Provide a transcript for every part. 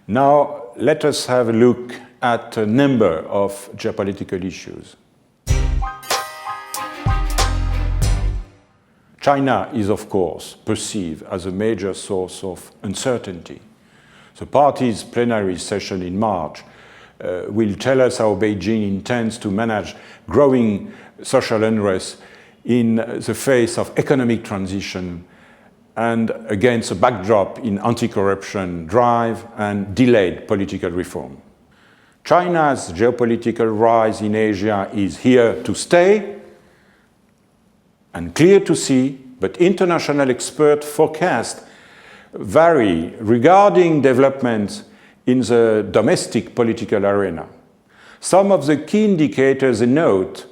Now, let us have a look at a number of geopolitical issues. China is, of course, perceived as a major source of uncertainty. The party's plenary session in March will tell us how Beijing intends to manage growing social unrest in the face of economic transition and against a backdrop in anti-corruption drive and delayed political reform. China's geopolitical rise in Asia is here to stay and clear to see, but international expert forecasts vary regarding developments in the domestic political arena. Some of the key indicators they note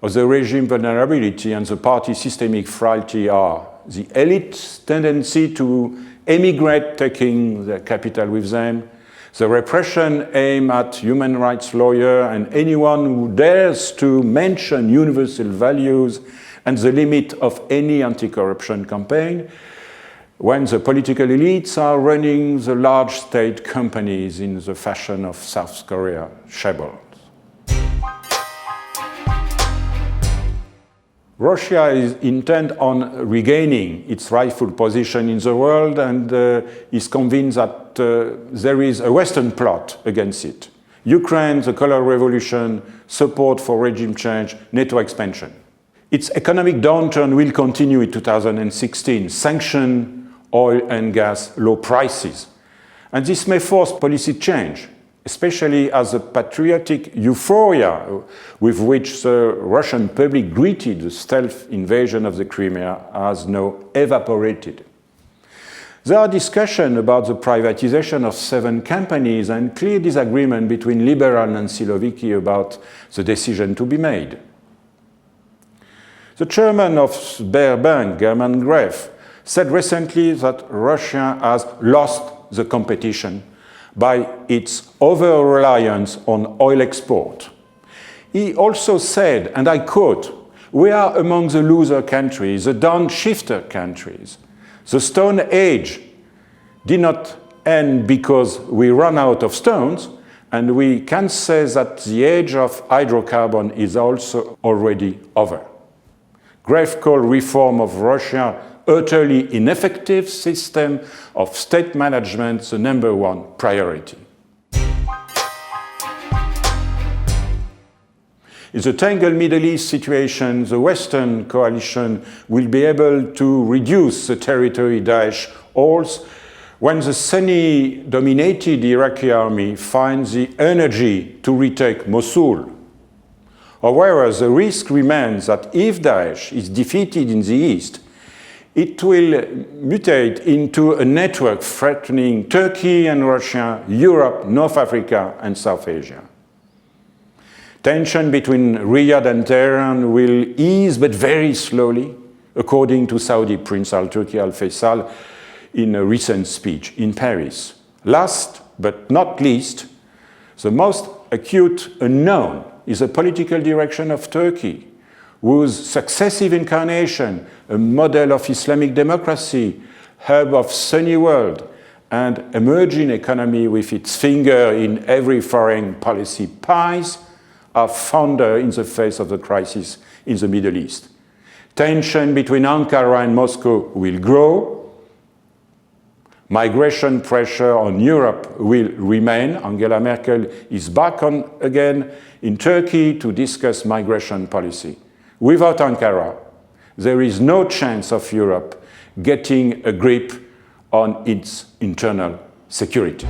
of the regime vulnerability and the party's systemic frailty are the elite's tendency to emigrate, taking the capital with them, the repression aimed at human rights lawyers and anyone who dares to mention universal values, and the limit of any anti-corruption campaign when the political elites are running the large state companies in the fashion of South Korea chaebols. Russia is intent on regaining its rightful position in the world and is convinced that there is a Western plot against it. Ukraine, the color revolution, support for regime change, NATO expansion. Its economic downturn will continue in 2016, sanction oil and gas low prices. And this may force policy change, especially as the patriotic euphoria with which the Russian public greeted the stealth invasion of the Crimea has now evaporated. There are discussions about the privatization of 7 companies and clear disagreement between liberal and Siloviki about the decision to be made. The chairman of Sberbank, German Gref, said recently that Russia has lost the competition by its over-reliance on oil export. He also said, and I quote, "We are among the loser countries, the downshifter countries. The Stone Age did not end because we ran out of stones, and we can say that the age of hydrocarbon is also already over." Gref called reform of Russia utterly ineffective system of state management the #1 priority. In the tangled Middle East situation, the Western coalition will be able to reduce the territory Daesh holds when the Sunni-dominated Iraqi army finds the energy to retake Mosul. However, the risk remains that if Daesh is defeated in the east, it will mutate into a network threatening Turkey and Russia, Europe, North Africa, and South Asia. Tension between Riyadh and Tehran will ease, but very slowly, according to Saudi Prince Al-Turki Al-Faisal in a recent speech in Paris. Last but not least, the most acute unknown is the political direction of Turkey, whose successive incarnation, a model of Islamic democracy, hub of Sunni world, and emerging economy with its finger in every foreign policy pies, are founder in the face of the crisis in the Middle East. Tension between Ankara and Moscow will grow. Migration pressure on Europe will remain. Angela Merkel is back on again in Turkey to discuss migration policy. Without Ankara, there is no chance of Europe getting a grip on its internal security.